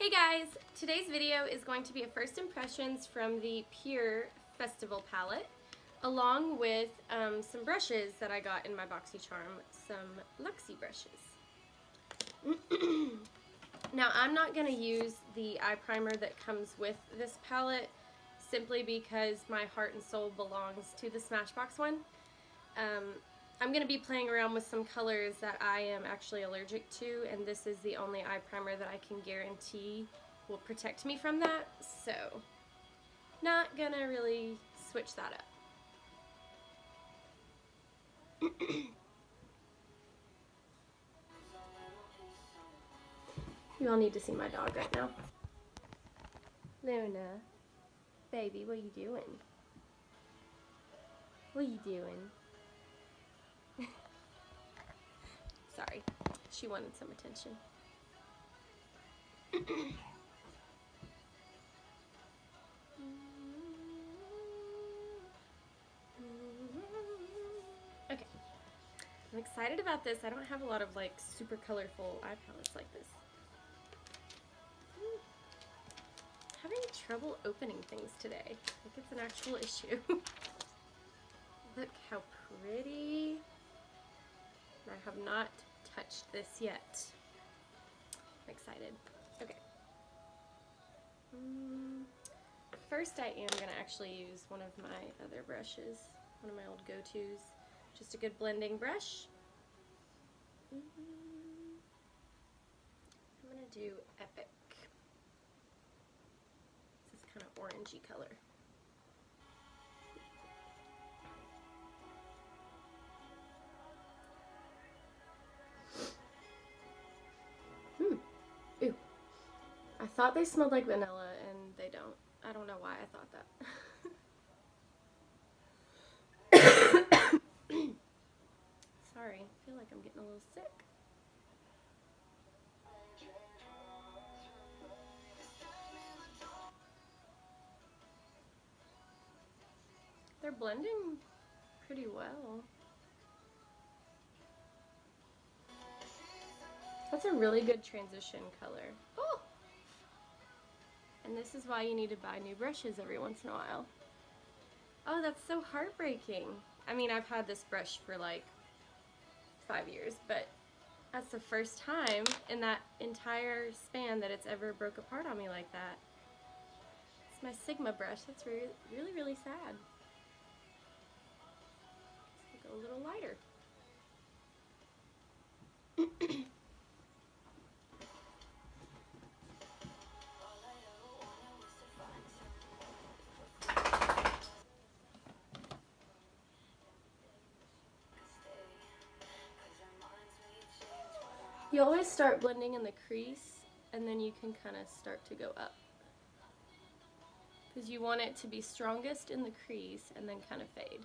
Hey guys! Today's video is going to be a first impressions from the Pure Festival palette, along with some brushes that I got in my BoxyCharm, some Luxie brushes. Now I'm not going to use the eye primer that comes with this palette simply because my heart and soul belongs to the Smashbox one. I'm going to be playing around with some colors that I am actually allergic to, and this is the only eye primer that I can guarantee will protect me from that, so not going to really switch that up. You all need to see my dog right now. Luna, baby, what are you doing? What are you doing? Sorry, she wanted some attention. Okay, I'm excited about this. I don't have a lot of like super colorful eye palettes like this. I'm having trouble opening things today. I think it's an actual issue. Look how pretty. I have not touched this yet. I'm excited. Okay. First I am going to actually use one of my other brushes, one of my old go-tos. Just a good blending brush. I'm going to do Epic. This is kind of orangey color. Ooh. I thought they smelled like vanilla and they don't. I don't know why I thought that. Sorry, I feel like I'm getting a little sick. They're blending pretty well. That's a really good transition color. Oh! And this is why you need to buy new brushes every once in a while. Oh, that's so heartbreaking. I mean, I've had this brush for like 5 years, but that's the first time in that entire span that it's ever broke apart on me like that. It's my Sigma brush. That's really, really sad. Let's go a little lighter. You always start blending in the crease, and then you can kind of start to go up. Because you want it to be strongest in the crease and then kind of fade.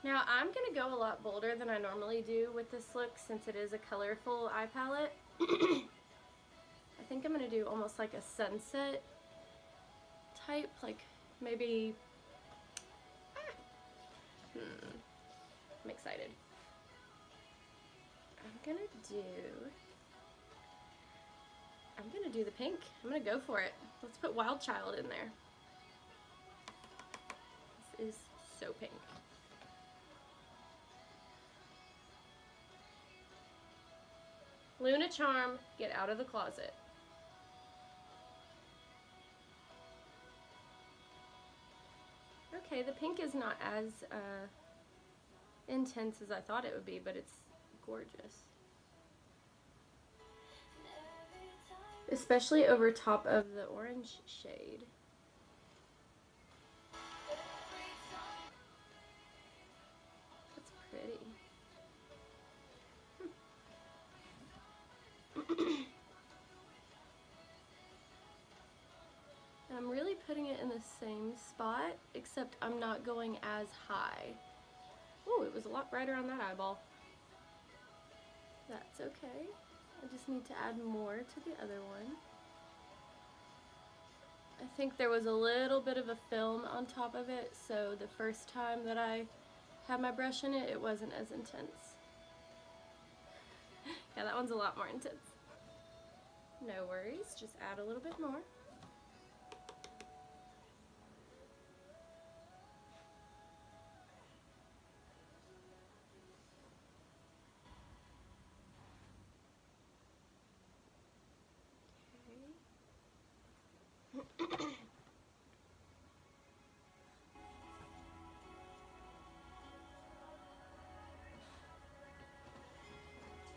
Now I'm going to go a lot bolder than I normally do with this look since it is a colorful eye palette. I think I'm going to do almost like a sunset type, like maybe, I'm excited. I'm gonna do the pink. I'm gonna go for it. Let's put Wild Child in there. This is so pink. Luna Charm, get out of the closet. Okay, the pink is not as intense as I thought it would be, but it's gorgeous. Especially over top of the orange shade. That's pretty. I'm really putting it in the same spot, except I'm not going as high. Oh, it was a lot brighter on that eyeball. That's okay. I just need to add more to the other one. I think there was a little bit of a film on top of it, so the first time that I had my brush in it, it wasn't as intense. Yeah, that one's a lot more intense. No worries, just add a little bit more.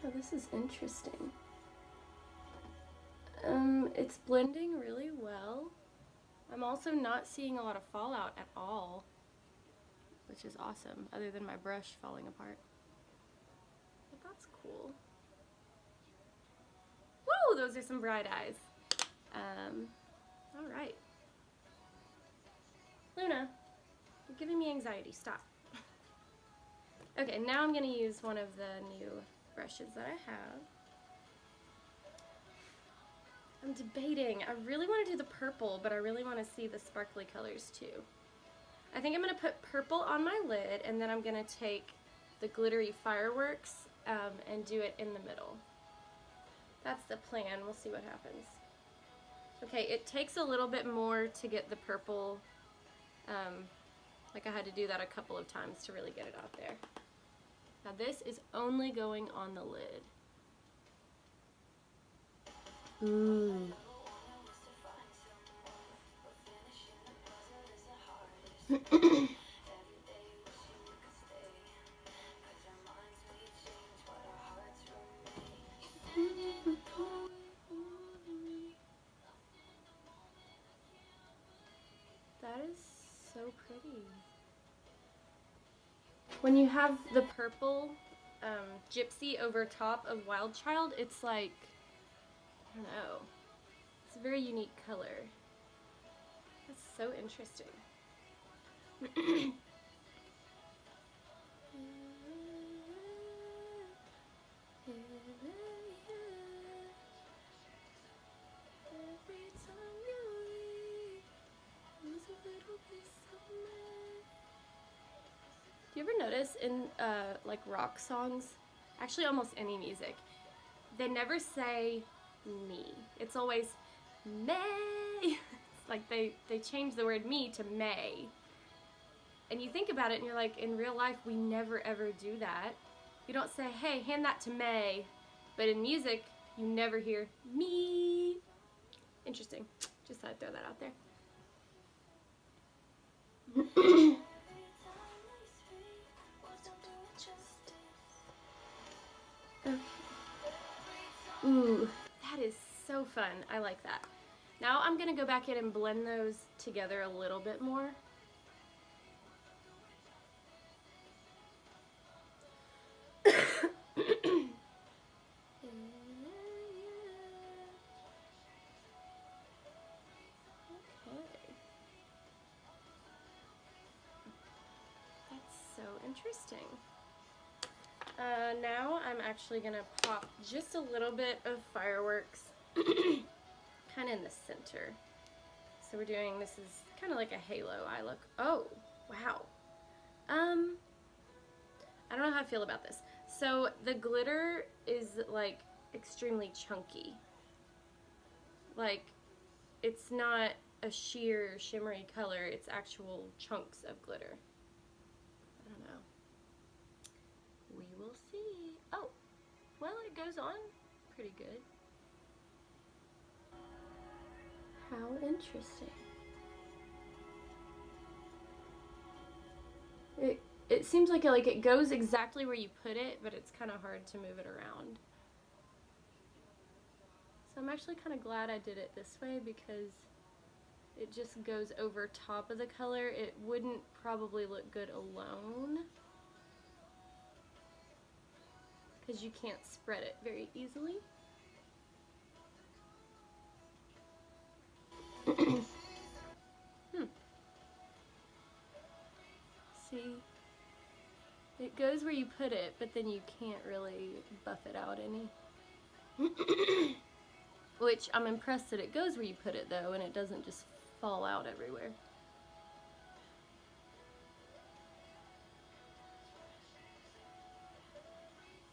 Oh, this is interesting. It's blending really well. I'm also not seeing a lot of fallout at all, which is awesome, other than my brush falling apart. But that's cool. Woo! Those are some bright eyes. All right. Luna, you're giving me anxiety. Stop. Okay, now I'm going to use one of the new brushes that I have. I'm debating. I really want to do the purple, but I really want to see the sparkly colors too. I think I'm going to put purple on my lid, and then I'm going to take the glittery fireworks and do it in the middle. That's the plan. We'll see what happens. Okay, it takes a little bit more to get the purple. Like I had to do that a couple of times to really get it out there. Now this is only going on the lid. Ooh. That is so pretty. When you have the purple gypsy over top of Wild Child, it's like, I don't know, it's a very unique color. That's so interesting. Do you ever notice in like rock songs, actually almost any music, they never say me. It's always May. It's like they change the word me to May. And you think about it and you're like, in real life we never ever do that. You don't say, hey, hand that to May. But in music, you never hear me. Interesting. Just thought I'd throw that out there. Okay. Ooh, that is so fun. I like that. Now I'm going to go back in and blend those together a little bit more. Interesting. Now I'm actually going to pop just a little bit of fireworks kind of in the center. So we're doing, this is kind of like a halo eye look. Oh, wow. I don't know how I feel about this. So the glitter is like extremely chunky. Like it's not a sheer shimmery color, it's actual chunks of glitter. I don't know. We will see. Oh, well, it goes on pretty good. How interesting. It seems like it goes exactly where you put it, but it's kind of hard to move it around. So I'm actually kind of glad I did it this way because it just goes over top of the color. It wouldn't probably look good alone because you can't spread it very easily. See, it goes where you put it, but then you can't really buff it out any. Which I'm impressed that it goes where you put it though, and it doesn't just fall out everywhere.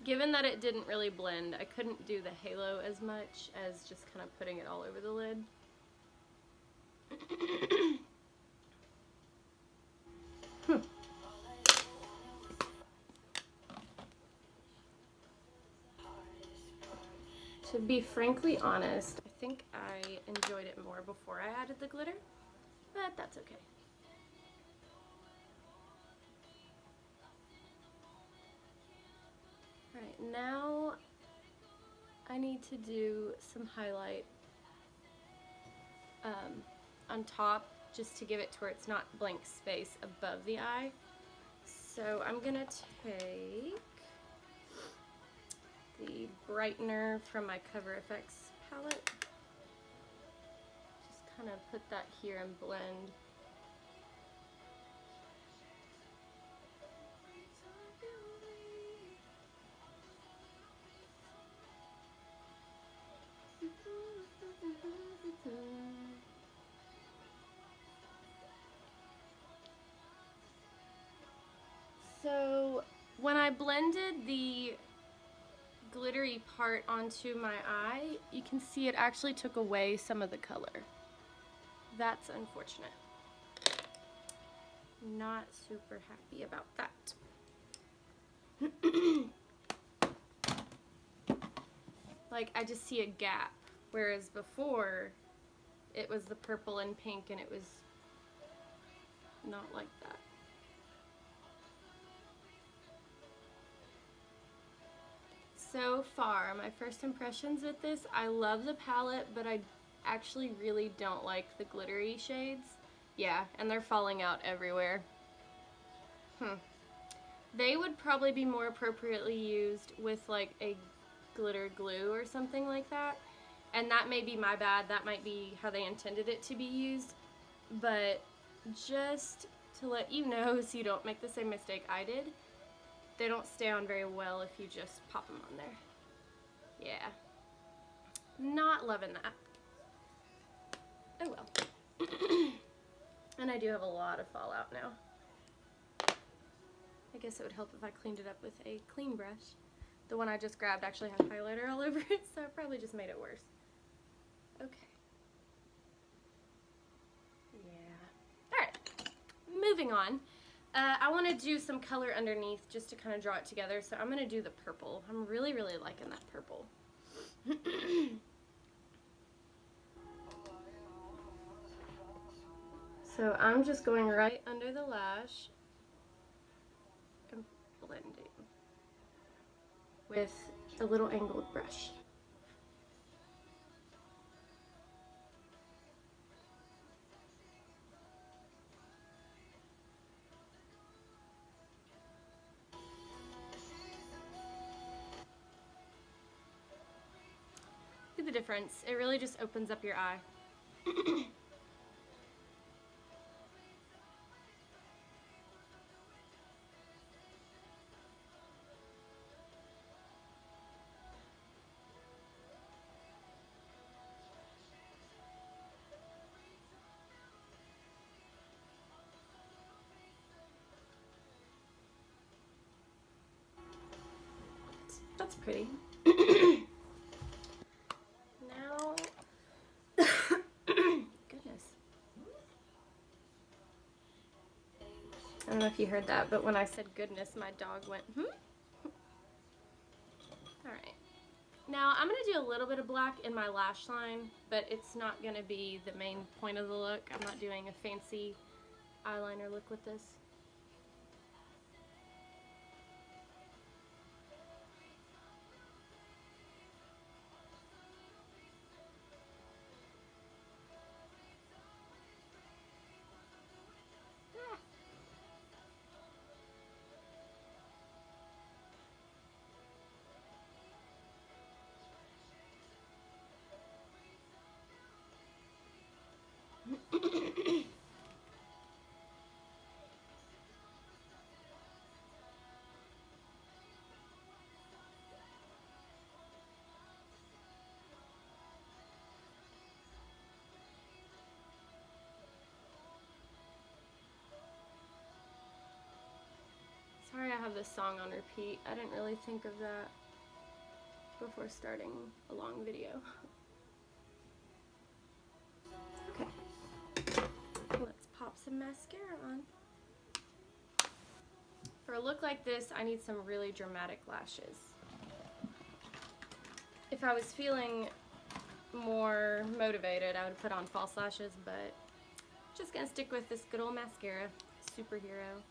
given that it didn't really blend, I couldn't do the halo as much as just kind of putting it all over the lid. To be frankly honest, I think I enjoyed it more before I added the glitter, but that's okay. Alright, now I need to do some highlight on top, just to give it to where it's not blank space above the eye. So I'm gonna take the brightener from my Cover FX palette. Just kind of put that here and blend. So when I blended the glittery part onto my eye, you can see it actually took away some of the color. That's unfortunate. Not super happy about that. Like, I just see a gap, whereas before it was the purple and pink and it was not like that. So far, my first impressions with this, I love the palette, but I actually really don't like the glittery shades. Yeah, and they're falling out everywhere. They would probably be more appropriately used with like a glitter glue or something like that. And that may be my bad, that might be how they intended it to be used. But just to let you know so you don't make the same mistake I did, they don't stay on very well if you just pop them on there. Yeah. Not loving that. Oh well. And I do have a lot of fallout now. I guess it would help if I cleaned it up with a clean brush. The one I just grabbed actually had highlighter all over it, so it probably just made it worse. Okay. Yeah. Alright. Moving on. I want to do some color underneath just to kind of draw it together, so I'm going to do the purple. I'm really, really liking that purple. So I'm just going right under the lash and blending with a little angled brush. See the difference? It really just opens up your eye. That's pretty. Now, goodness. I don't know if you heard that, but when I said goodness, my dog went, Alright. Now, I'm going to do a little bit of black in my lash line, but it's not going to be the main point of the look. I'm not doing a fancy eyeliner look with this. have this song on repeat. I didn't really think of that before starting a long video. Okay, let's pop some mascara on. For a look like this, I need some really dramatic lashes. If I was feeling more motivated, I would put on false lashes, but I'm just gonna stick with this good old mascara, Superhero.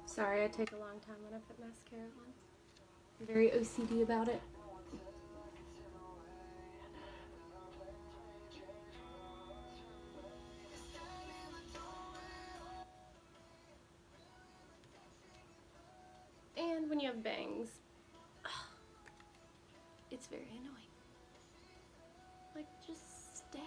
Sorry, I take a long time when I put mascara on. I'm very OCD about it. And when you have bangs, it's very annoying. Like, just stay.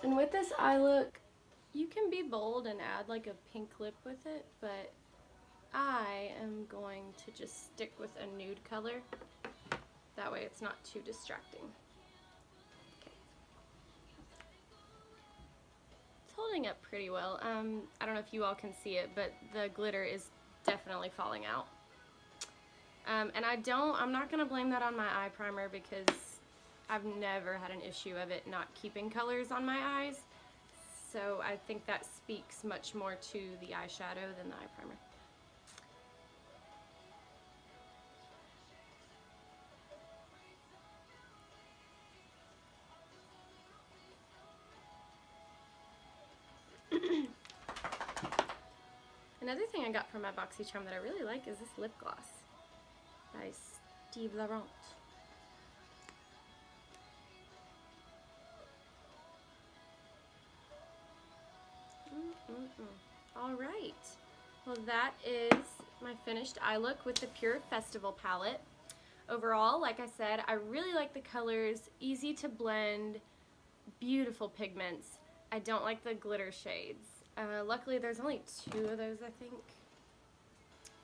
And with this eye look, you can be bold and add like a pink lip with it, but I am going to just stick with a nude color. That way it's not too distracting. Okay. It's holding up pretty well. I don't know if you all can see it, but the glitter is definitely falling out. And I'm not gonna blame that on my eye primer because I've never had an issue of it not keeping colors on my eyes. So I think that speaks much more to the eyeshadow than the eye primer. Another thing I got from my BoxyCharm that I really like is this lip gloss by Laurent. Alright, well that is my finished eye look with the Pure Festival palette. Overall, like I said, I really like the colors, easy to blend, beautiful pigments. I don't like the glitter shades. Luckily there's only 2 of those, I think.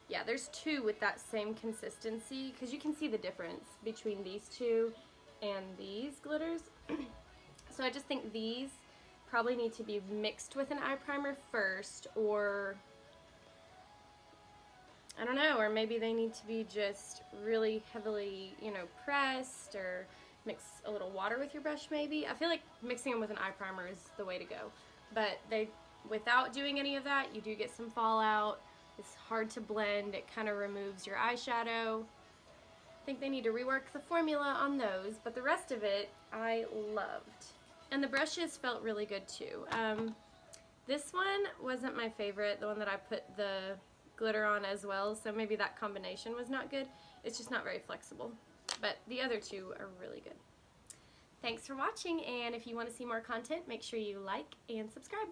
Yeah, there's 2 with that same consistency, because you can see the difference between these 2 and these glitters. So I just think these probably need to be mixed with an eye primer first, or I don't know, or maybe they need to be just really heavily, you know, pressed, or mix a little water with your brush maybe. I feel like mixing them with an eye primer is the way to go. But without doing any of that, you do get some fallout. It's hard to blend. It kind of removes your eyeshadow. I think they need to rework the formula on those, but the rest of it I loved. And the brushes felt really good too. This one wasn't my favorite, the one that I put the glitter on as well, so maybe that combination was not good. It's just not very flexible. But the other 2 are really good. Thanks for watching, and if you want to see more content, make sure you like and subscribe.